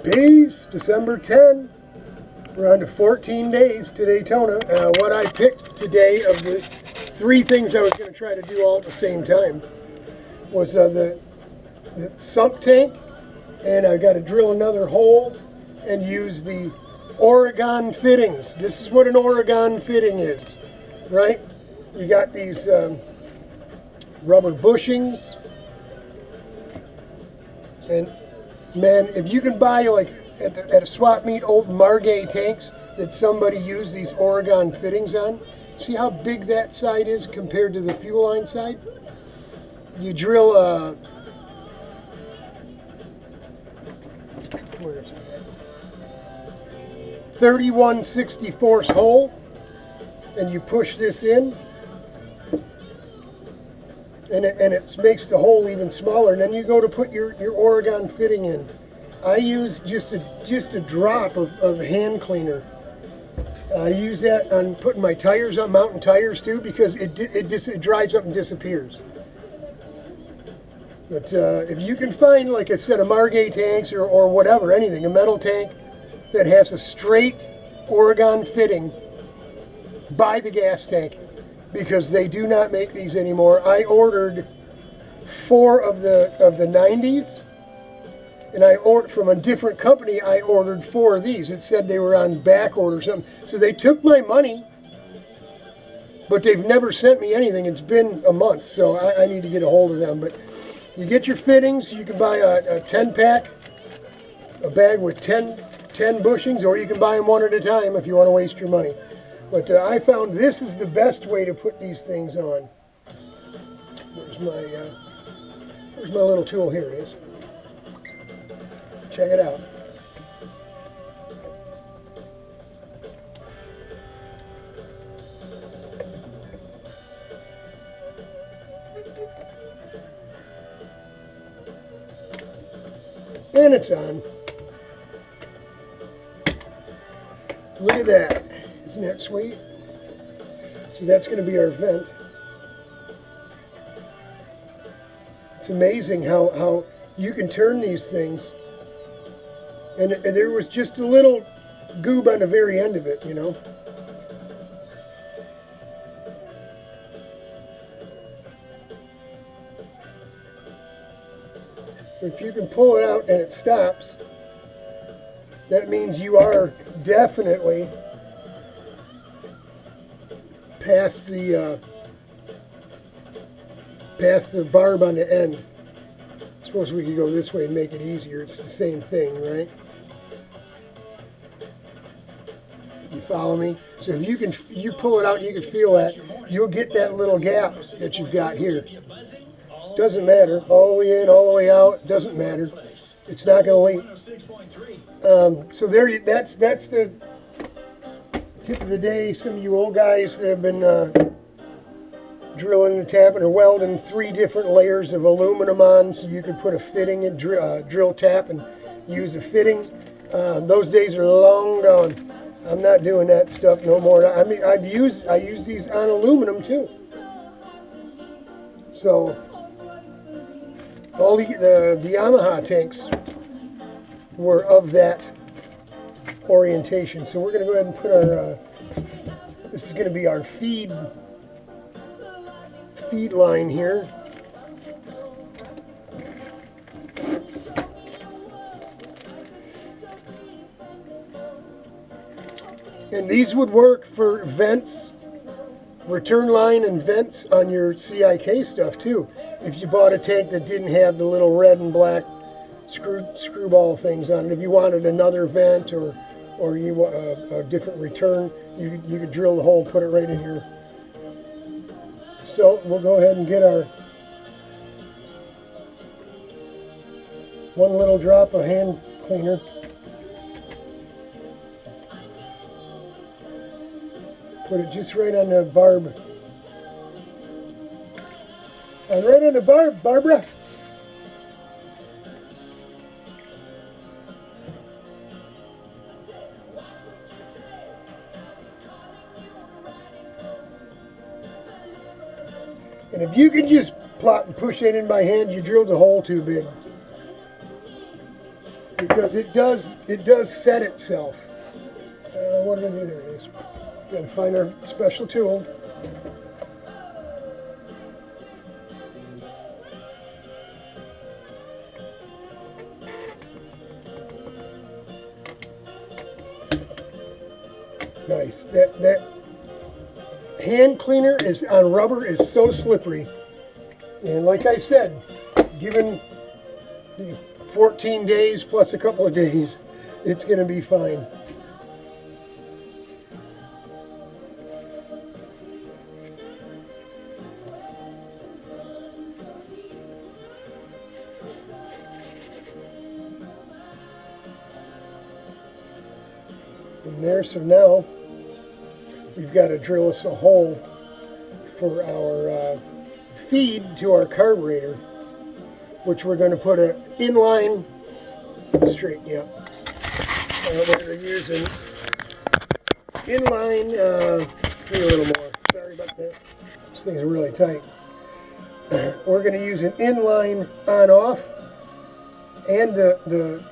Peace, December 10. We're on to 14 days to Daytona. What I picked today of the 3 things I was going to try to do all at the same time was the sump tank, and I got to drill another hole and use the Oregon fittings. This is what an Oregon fitting is, right? You got these rubber bushings, and man, if you can buy like at a swap meet old Margay tanks that somebody used these Oregon fittings on, see how big that side is compared to the fuel line side? You drill a, where is it? 31/64 hole, and you push this in, and it makes the hole even smaller. And then you go to put your Oregon fitting in. I use just a drop of hand cleaner. I use that on putting my tires on, mountain tires too, because it dries up and disappears. But if you can find, like I said, a Margay tanks or whatever, anything, a metal tank that has a straight Oregon fitting, buy the gas tank, because they do not make these anymore. I ordered 4 of the 90s, and I ordered from a different company. I ordered 4 of these. It said they were on back order or something. So they took my money, but they've never sent me anything. It's been a month, so I need to get a hold of them. But you get your fittings. You can buy a 10-pack, a bag with 10 bushings, or you can buy them one at a time if you want to waste your money. But I found this is the best way to put these things on. Where's my little tool? Here it is. Check it out. And it's on. Look at that. Isn't that sweet? So that's going to be our vent. It's amazing how you can turn these things. And there was just a little goob on the very end of it, you know. If you can pull it out and it stops, that means you are definitely past the barb on the end. I suppose we could go this way and make it easier. It's the same thing, right? You follow me? So if you pull it out, you can feel that. You'll get that little gap that you've got here. Doesn't matter. All the way in, all the way out. Doesn't matter. It's not going to leak. So there. That's the tip of the day. Some of you old guys that have been drilling and tapping or welding 3 different layers of aluminum on, so you could put a fitting and drill tap and use a fitting. Those days are long gone. I'm not doing that stuff no more. I mean, I use these on aluminum too. So all the Yamaha tanks were of that orientation. So we're going to go ahead and put our, this is going to be our feed line here. And these would work for vents, return line and vents on your CIK stuff too. If you bought a tank that didn't have the little red and black screwball things on it, if you wanted another vent or you want a different return, you could drill the hole, put it right in here. So we'll go ahead and get our 1 little drop of hand cleaner. Put it just right on the barb. And right on the barb, Barbara. And if you can just plop and push it in by hand, you drilled the hole too big. because it does set itself. What did I do? There it is. Gotta find our special tool. Nice. That hand cleaner is on rubber is so slippery, and like I said, given the 14 days plus a couple of days, it's going to be fine. And there, so now we've got to drill us a hole for our feed to our carburetor, which we're going to put an inline, straighten you up, we're using inline, a little more, sorry about that, this thing's really tight. We're going to use an inline on-off and the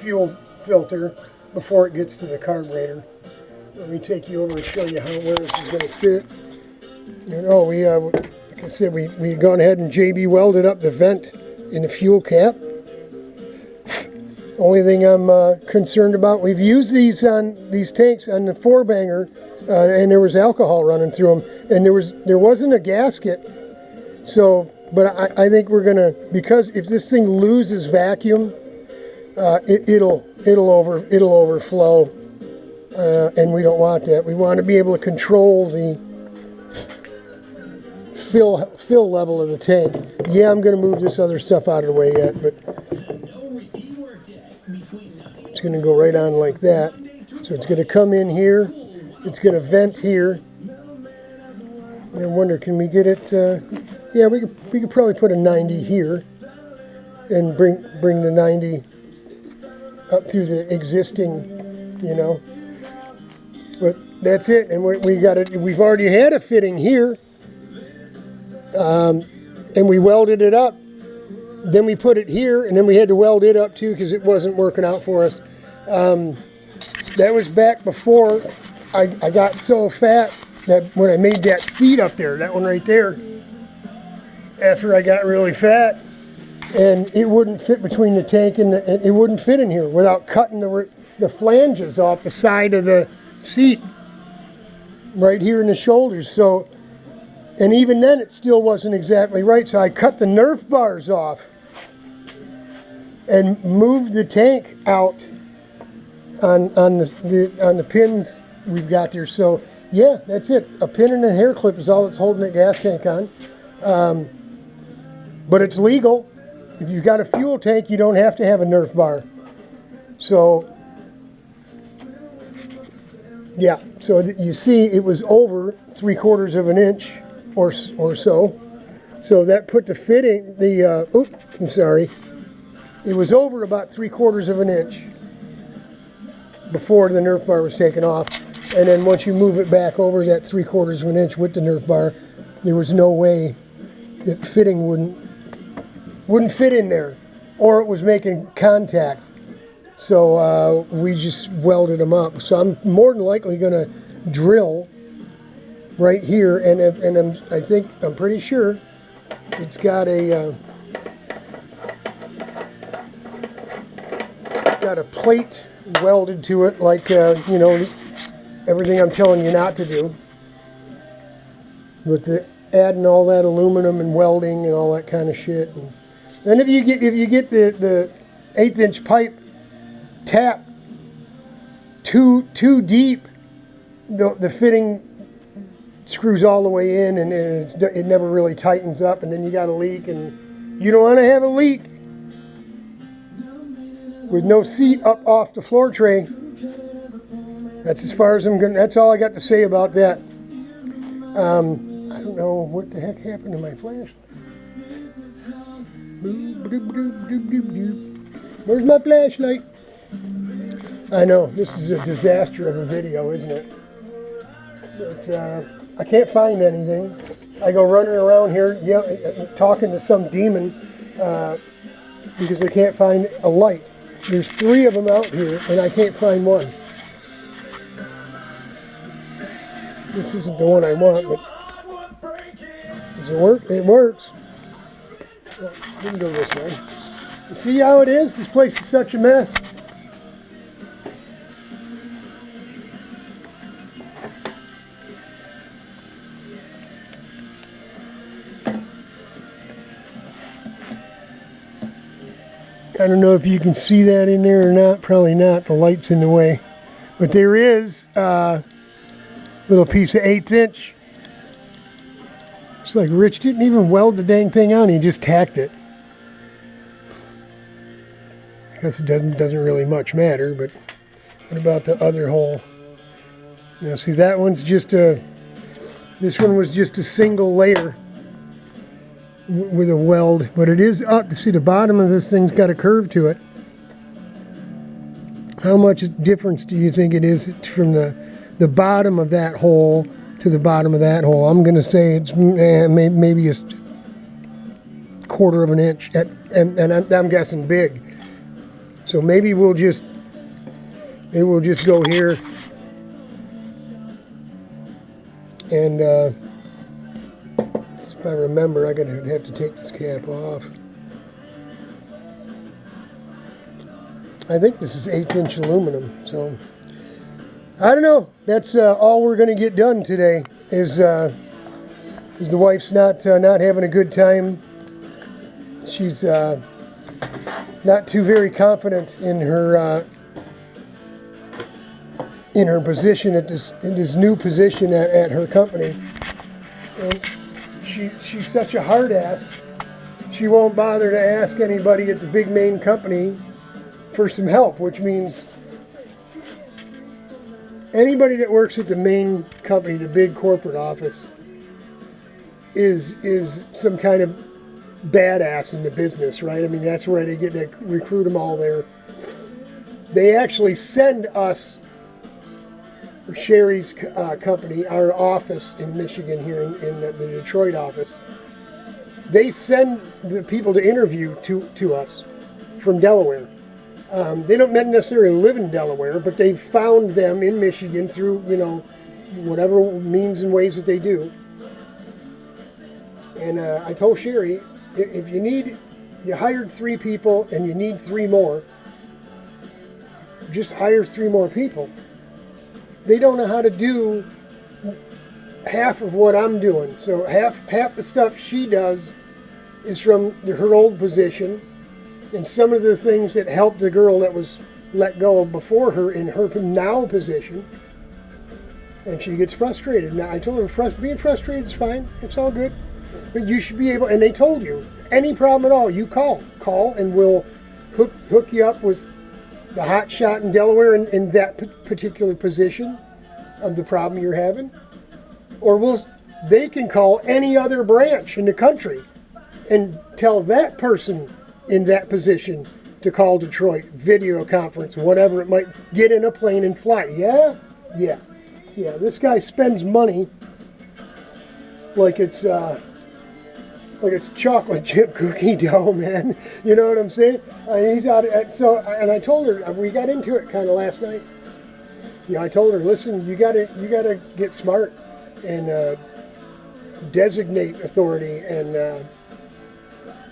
fuel filter before it gets to the carburetor. Let me take you over and show you where this is going to sit. And like I said, we gone ahead and JB welded up the vent in the fuel cap. Only thing I'm concerned about, we've used these tanks on the 4-banger, and there was alcohol running through them, and there wasn't a gasket. So, but I think we're gonna, because if this thing loses vacuum, it'll overflow, and we don't want that. We want to be able to control the fill level of the tank. Yeah, I'm going to move this other stuff out of the way yet, but it's going to go right on like that. So it's going to come in here. It's going to vent here. I wonder, can we get it? Yeah, we could probably put a 90 here and bring the 90 up through the existing, you know. But that's it, and we got it. We've already had a fitting here, and we welded it up. Then we put it here, and then we had to weld it up too because it wasn't working out for us. That was back before I got so fat that when I made that seat up there, that one right there, after I got really fat, and it wouldn't fit between the tank and it wouldn't fit in here without cutting the flanges off the side of the seat right here in the shoulders. So, and even then it still wasn't exactly right, so I cut the Nerf bars off and moved the tank out on the pins we've got there. So yeah, that's it. A pin and a hair clip is all that's holding that gas tank on. But it's legal. If you've got a fuel tank, you don't have to have a Nerf bar. So yeah, so you see it was over 3/4 of an inch or so. So that put the fitting, I'm sorry. It was over about 3/4 of an inch before the Nerf bar was taken off. And then once you move it back over that 3/4 of an inch with the Nerf bar, there was no way that fitting wouldn't fit in there, or it was making contact. So we just welded them up. So I'm more than likely going to drill right here, and I'm pretty sure it's got a plate welded to it, like you know, everything I'm telling you not to do, with the adding all that aluminum and welding and all that kind of shit. And then if you get the 1/8 inch pipe tap too deep, the fitting screws all the way in, and it never really tightens up, and then you got a leak, and you don't want to have a leak with no seat up off the floor tray. That's as far as I'm going. That's all I got to say about that. I don't know what the heck happened to my flashlight. Where's my flashlight? I know, this is a disaster of a video, isn't it? But I can't find anything. I go running around here talking to some demon because I can't find a light. There's 3 of them out here, and I can't find one. This isn't the one I want, but does it work? It works. Well, we can go this way. You see how it is? This place is such a mess. I don't know if you can see that in there or not. Probably not. The light's in the way. But there is a little piece of 1/8 inch. It's like Rich didn't even weld the dang thing on. He just tacked it. I guess it doesn't really much matter. But what about the other hole? Now see, that one's just a... This one was just a single layer with a weld, but it is up. You see the bottom of this thing's got a curve to it. How much difference do you think it is from the bottom of that hole to the bottom of that hole? I'm going to say it's maybe a 1/4 of an inch, and I'm guessing big. So maybe it will just go here, and if I remember, I'm going to have to take this cap off. I think this is 1/8 inch aluminum, so I don't know. That's all we're going to get done today. Is the wife's not having a good time. She's not too very confident in her position in this new position at her company. And she's such a hard ass. She won't bother to ask anybody at the big main company for some help, which means anybody that works at the main company, the big corporate office, is some kind of badass in the business, right? I mean, that's where they get to recruit them all there. They actually send us, Sherry's company, our office in Michigan here in the Detroit office, they send the people to interview to us from Delaware. They don't necessarily live in Delaware, but they found them in Michigan through, whatever means and ways that they do. And I told Sherry, if you hired 3 people and you need 3 more, just hire 3 more people. They don't know how to do half of what I'm doing. So half the stuff she does is from her old position, and some of the things that helped the girl that was let go before her in her now position. And she gets frustrated. Now I told her being frustrated is fine. It's all good. But you should be able, and they told you, any problem at all, you call and we'll hook you up with the hot shot in Delaware in that particular position of the problem you're having. Or they can call any other branch in the country and tell that person in that position to call Detroit, video conference, whatever it might, get in a plane and fly. Yeah. This guy spends money like it's chocolate chip cookie dough, man. You know what I'm saying? He's out. And I told her, we got into it kind of last night. I told her, listen, you gotta get smart and designate authority, and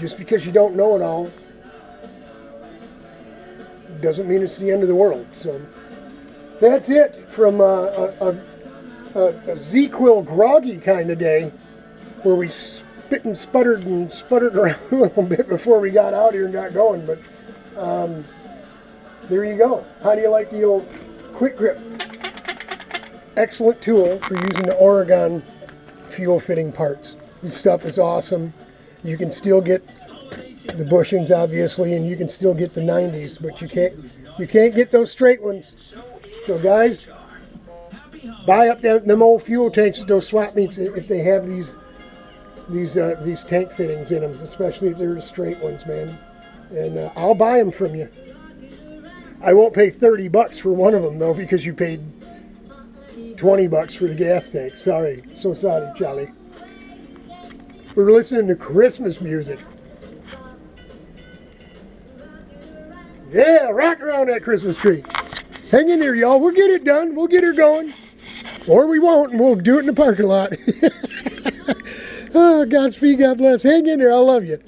just because you don't know it all doesn't mean it's the end of the world. So that's it from a ZZzzz Quil groggy kind of day, where we spit and sputtered around a little bit before we got out here and got going. But there you go. How do you like the old Quick Grip? Excellent tool for using the Oregon fuel fitting parts. This stuff is awesome. You can still get the bushings, obviously, and you can still get the 90s, but you can't get those straight ones. So guys, buy up them old fuel tanks at those swap meets if they have these tank fittings in them, especially if they're the straight ones, man. And I'll buy them from you. I won't pay $30 for one of them though, because you paid $20 for the gas tank. Sorry, so sorry, Charlie. We're listening to Christmas music. Yeah, rock around that Christmas tree. Hang in there, y'all. We'll get it done. We'll get her going. Or we won't, and we'll do it in the parking lot. Oh, Godspeed, God bless. Hang in there. I love you.